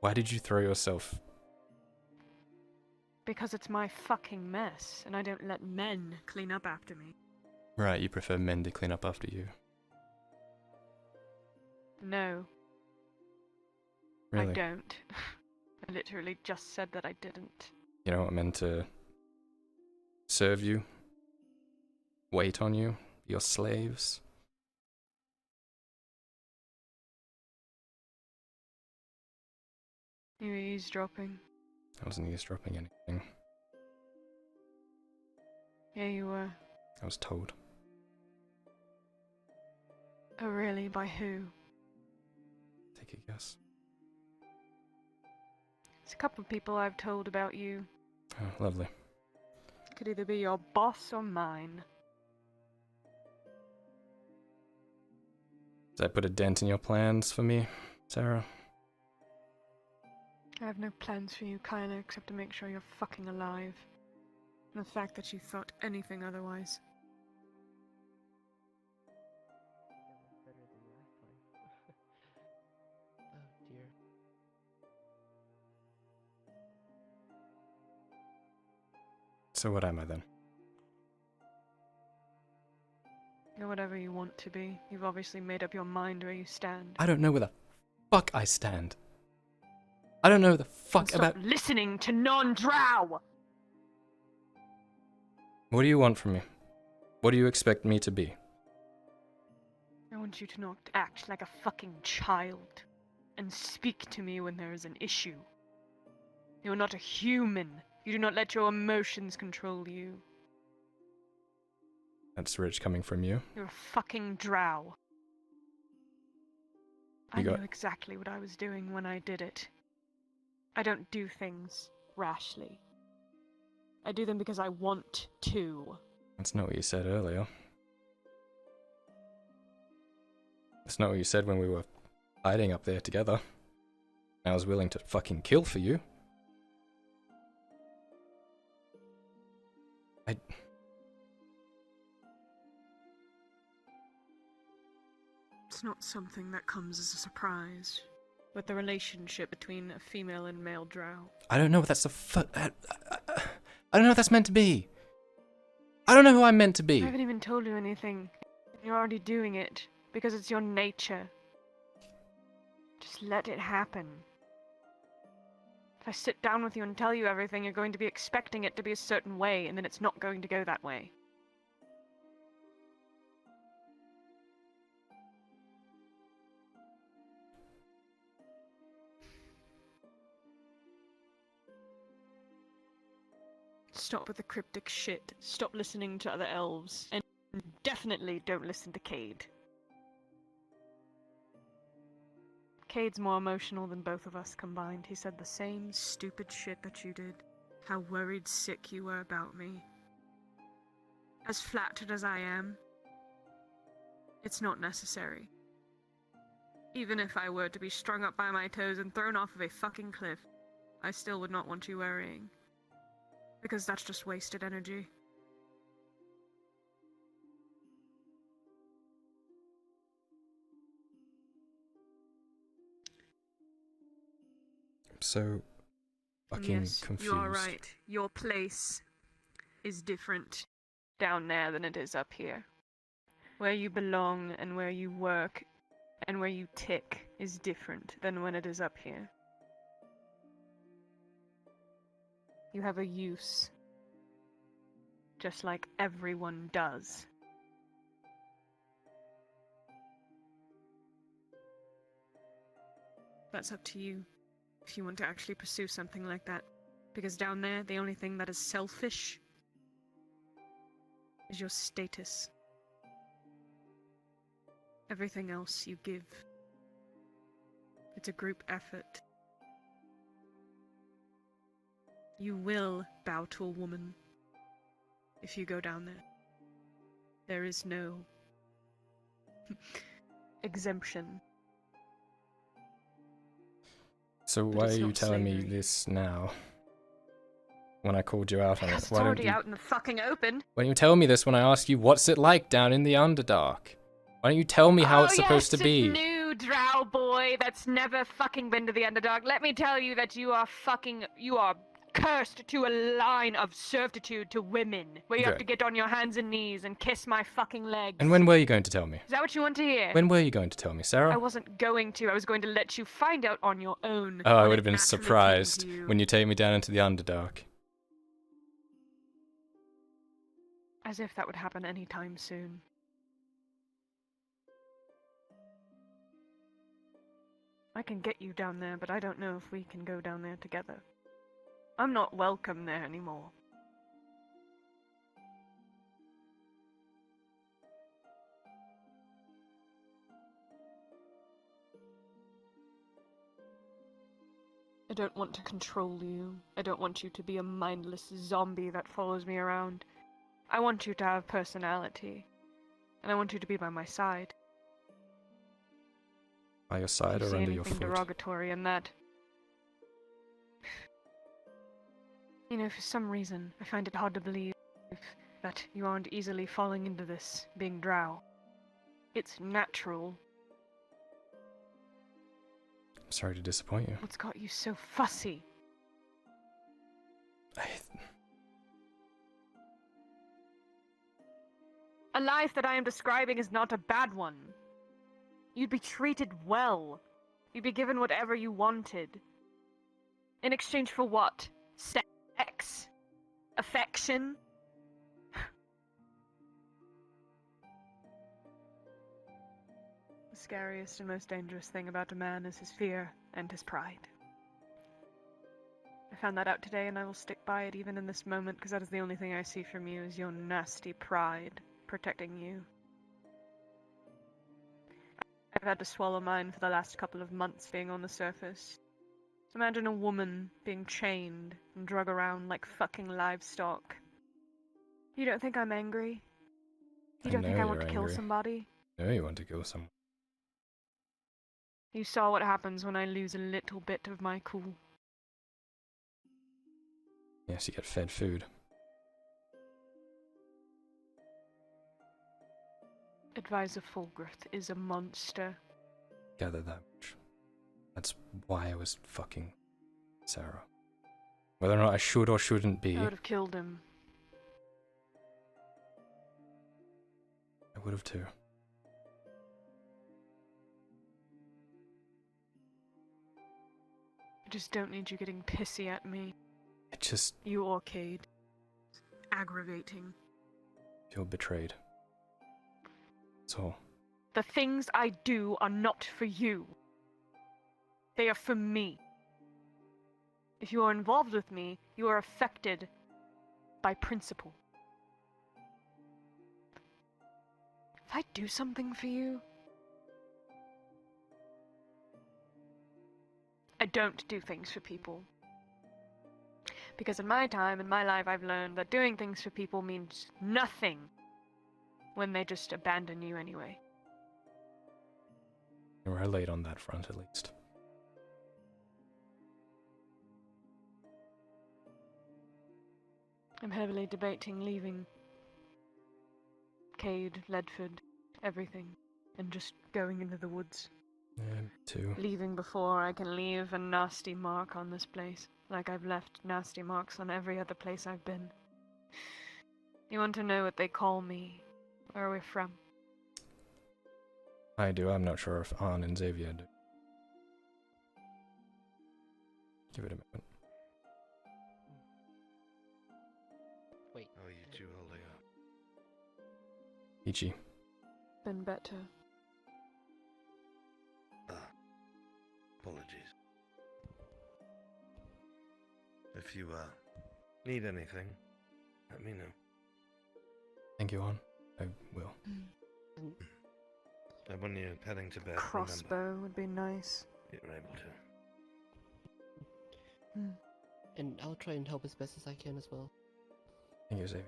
Why did you throw yourself? Because it's my fucking mess, and I don't let men clean up after me. Right, you prefer men to clean up after you. No. Really? I don't. I literally just said that I didn't. You don't want men to serve you? Wait on you? Be your slaves? You were eavesdropping. I wasn't eavesdropping anything. Yeah, you were. I was told. Oh, really? By who? Take a guess. It's a couple of people I've told about you. Oh, lovely. Could either be your boss or mine. Does that put a dent in your plans for me, Sarah? I have no plans for you, Kyler, except to make sure you're fucking alive. And the fact that you thought anything otherwise. Oh dear. So what am I then? You're whatever you want to be. You've obviously made up your mind where you stand. I don't know where the fuck I stand. I don't know the fuck Stop about... listening to non-Drow! What do you want from me? What do you expect me to be? I want you to not act like a fucking child. And speak to me when there is an issue. You are not a human. You do not let your emotions control you. That's rich coming from you. You're a fucking drow. I knew exactly what I was doing when I did it. I don't do things rashly. I do them because I want to. That's not what you said earlier. That's not what you said when we were hiding up there together. I was willing to fucking kill for you. It's not something that comes as a surprise. With the relationship between a female and male drow. I don't know what that's I don't know what that's meant to be. I don't know who I'm meant to be. I haven't even told you anything. You're already doing it. Because it's your nature. Just let it happen. If I sit down with you and tell you everything, you're going to be expecting it to be a certain way, and then it's not going to go that way. Stop with the cryptic shit. Stop listening to other elves. And definitely don't listen to Cade. Cade's more emotional than both of us combined. He said the same stupid shit that you did. How worried sick you were about me. As flattered as I am, it's not necessary. Even if I were to be strung up by my toes and thrown off of a fucking cliff, I still would not want you worrying. Because that's just wasted energy. So fucking yes, confused. You are right. Your place is different down there than it is up here. Where you belong and where you work and where you tick is different than when it is up here. You have a use. Just like everyone does. That's up to you. If you want to actually pursue something like that. Because down there, the only thing that is selfish is your status. Everything else you give. It's a group effort. You will bow to a woman if you go down there. There is no exemption. So why are you telling me this now? When I called you out on it? It's already out in the fucking open. Why don't you tell me this when I ask you what's it like down in the Underdark? Why don't you tell me how it's supposed to be? Oh, new drow boy that's never fucking been to the Underdark. Let me tell you that you are cursed to a line of servitude to women, where you have to get on your hands and knees and kiss my fucking legs. And when were you going to tell me? Is that what you want to hear? When were you going to tell me, Sarah? I wasn't going to. I was going to let you find out on your own. Oh, I would have been surprised when you take me down into the Underdark. As if that would happen anytime soon. I can get you down there, but I don't know if we can go down there together. I'm not welcome there anymore. I don't want to control you. I don't want you to be a mindless zombie that follows me around. I want you to have personality. And I want you to be by my side. By your side or under your foot? Derogatory in that. You know, for some reason, I find it hard to believe that you aren't easily falling into this, being drow. It's natural. I'm sorry to disappoint you. What's got you so fussy? A life that I am describing is not a bad one. You'd be treated well. You'd be given whatever you wanted. In exchange for what? Sex? Affection? The scariest and most dangerous thing about a man is his fear and his pride. I found that out today and I will stick by it even in this moment, because that is the only thing I see from you is your nasty pride protecting you. I've had to swallow mine for the last couple of months being on the surface. Imagine a woman being chained and drug around like fucking livestock. You don't think I'm angry? You don't think I want to kill somebody? No, you want to kill someone. You saw what happens when I lose a little bit of my cool. Yes, you get fed food. Advisor Fulgrith is a monster. Gather that much. That's why I was fucking Sarah. Whether or not I should or shouldn't be, I would have killed him. I would have too. I just don't need you getting pissy at me. It just... You or Cade. Aggravating. feel betrayed. That's all. The things I do are not for you. They are for me. If you are involved with me, you are affected by principle. If I do something for you, I don't do things for people. Because in my time, in my life, I've learned that doing things for people means nothing when they just abandon you anyway. You were late on that front, at least. I'm heavily debating leaving Cade, Ledford, everything, and just going into the woods. Yeah, too. Leaving before I can leave a nasty mark on this place, like I've left nasty marks on every other place I've been. You want to know what they call me, where we're from? I do. I'm not sure if Arn and Xavier do. Give it a moment. Wait. Oh, you two holding up. Ichi. Been better. Apologies. If you need anything, let me know. Thank you, Arn. I will. And when you're heading to bed, Crossbow remember, would be nice. you're able to. And I'll try and help as best as I can as well. Thank you, Xavier.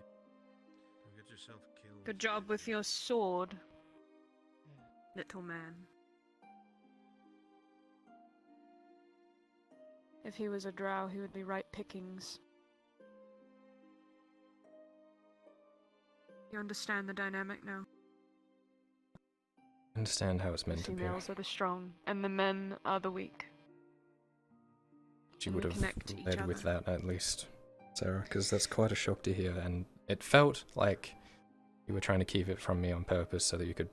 Don't get yourself killed. Good job with your sword, little man. If he was a drow, he would be ripe pickings. You understand the dynamic now? Understand how it's meant The to be. females are the strong, and the men are the weak. She And would we have connect to each led with other. that, at least, Sarah, because that's quite a shock to hear, and it felt like you were trying to keep it from me on purpose so that you could...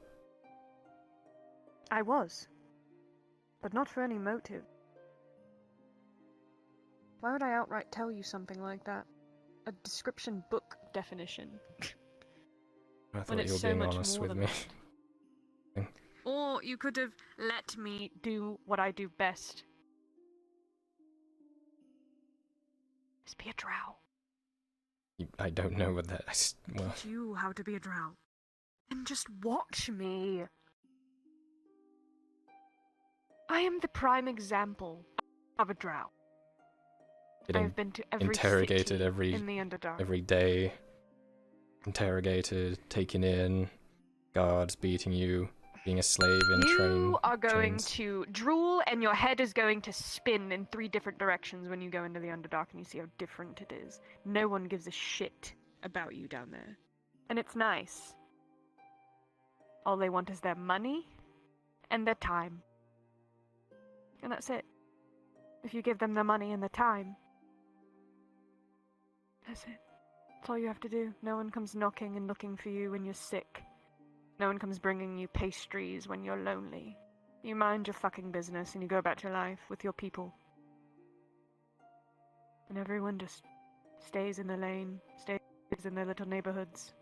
I was. But not for any motive. Why would I outright tell you something like that? A description book definition. I When thought it's you were so being much honest more with than me. that. Or you could have let me do what I do best. Just be a drow. I don't know what that... well, Teach you how to be a drow. And just watch me. I am the prime example of a drow. I getting have been to every interrogated city every in the Underdark. every day. Interrogated, taken in, guards beating you, being a slave in You are going trains. to drool and your head is going to spin in 3 different directions when you go into the Underdark and you see how different it is. No one gives a shit about you down there. And it's nice. All they want is their money and their time. And that's it. If you give them the money and the time, that's it. That's all you have to do. No one comes knocking and looking for you when you're sick. No one comes bringing you pastries when you're lonely. You mind your fucking business and you go about your life with your people. And everyone just stays in their lane, stays in their little neighborhoods.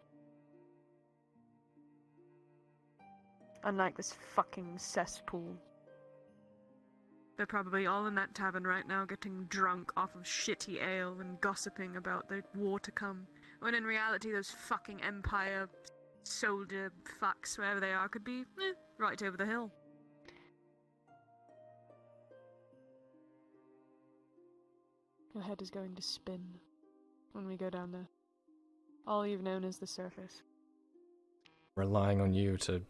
Unlike this fucking cesspool. They're probably all in that tavern right now getting drunk off of shitty ale and gossiping about the war to come. When in reality those fucking Empire soldier fucks, wherever they are, could be right over the hill. Your head is going to spin when we go down there. All you've known is the surface. Relying on you to...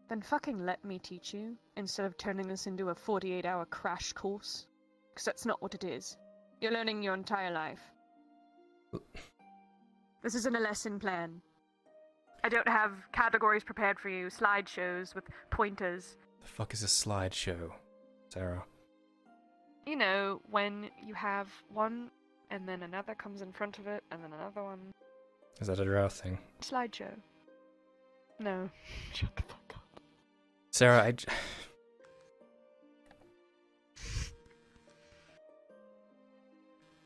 Then fucking let me teach you, instead of turning this into a 48-hour crash course. Because that's not what it is. You're learning your entire life. This isn't a lesson plan. I don't have categories prepared for you, slideshows with pointers. The fuck is a slideshow, Sarah? You know, when you have one, and then another comes in front of it, and then another one. Is that a Drow thing? Slideshow. No. Shut the fuck up. Sarah,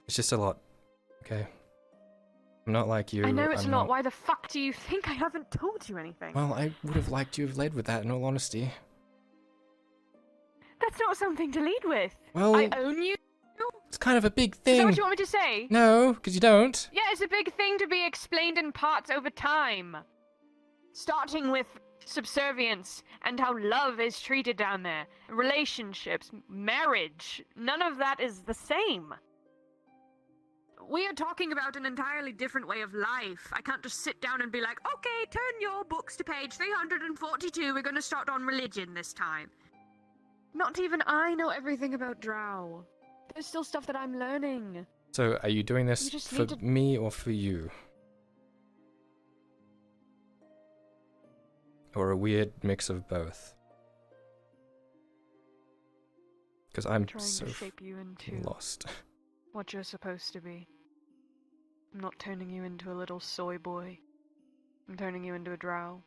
It's just a lot, okay? I'm not like you. I know it's I'm a lot. not... Why the fuck do you think I haven't told you anything? Well, I would have liked you to have led with that, in all honesty. That's not something to lead with. Well, I own you. It's kind of a big thing. Is that what you want me to say? No, because you don't. Yeah, it's a big thing to be explained in parts over time. Starting with subservience and how love is treated down there. Relationships, marriage. None of that is the same. We are talking about an entirely different way of life. I can't just sit down and be like, okay, turn your books to page 342. We're going to start on religion this time. Not even I know everything about Drow. There's still stuff that I'm learning. So, are you doing this for me or for you? Or a weird mix of both? Because I'm trying so to shape you into lost. What you're supposed to be. I'm not turning you into a little soy boy. I'm turning you into a Drow.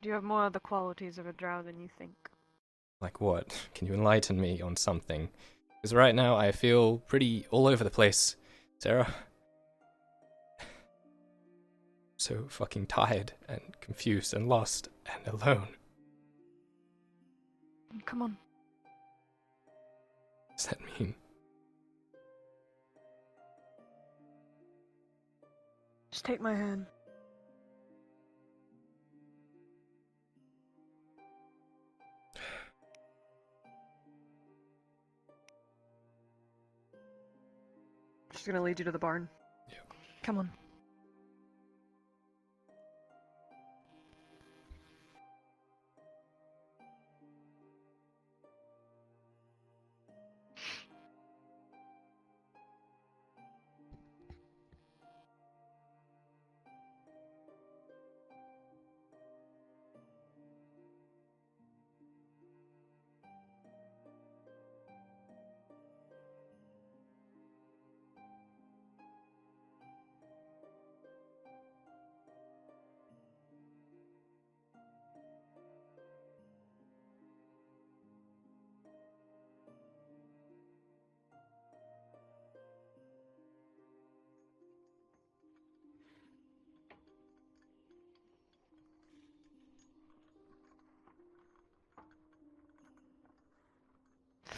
Do you have more other qualities of a Drow than you think? Like what? Can you enlighten me on something? Because right now I feel pretty all over the place, Sarah. So fucking tired and confused and lost and alone. Come on. What does that mean? Just take my hand. She's gonna lead you to the barn. Yeah. Come on.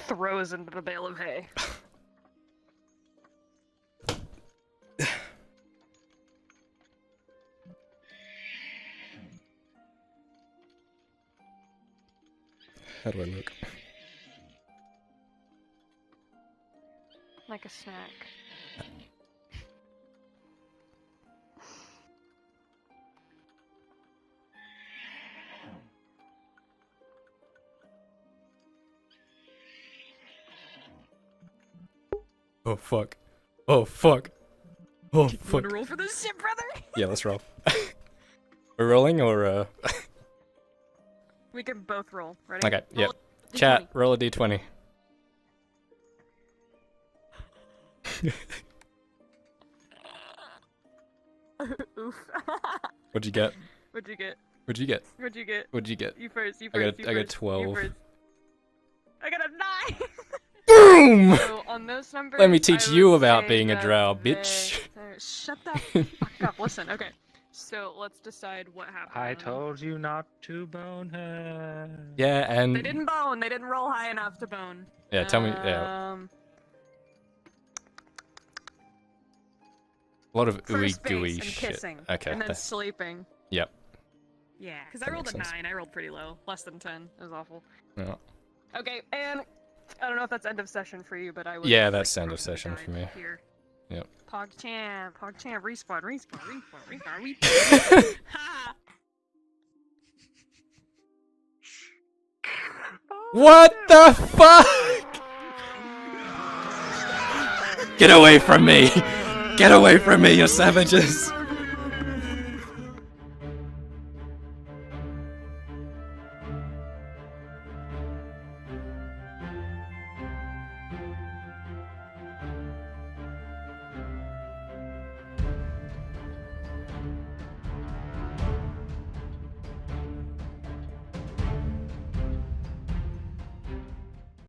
Throws into the bale of hay. How do I look? Like a snack. Oh fuck. Oh fuck. Oh You fuck. wanna roll for this shit, brother? Yeah, let's roll. We're rolling or We can both roll. Ready? Okay, yep. Roll a Chat, roll a d20. Oof. What'd you get? What'd you get? What'd you get? What'd you get? What'd you get? You first, you I first, got I got 12. I got a 9! Boom! So on those numbers, Let me teach I you would about say being a that drow, bitch. Shut the fuck up. Listen, okay. So let's decide what happened. I told you not to bone her. Yeah, and They didn't bone. They didn't roll high enough to bone. Yeah, tell me. Yeah. A lot of ooey First base gooey and shit. kissing, Okay. and then sleeping. Yep. Yeah, because That I rolled a makes sense. 9. I rolled pretty low, less than 10. It was awful. Yeah. Okay, and I don't know if that's end of session for you, but I would. Yeah, that's end of session for me. Here. Yep. PogChamp, respawn. What the fuck? Get away from me! Get away from me, you savages!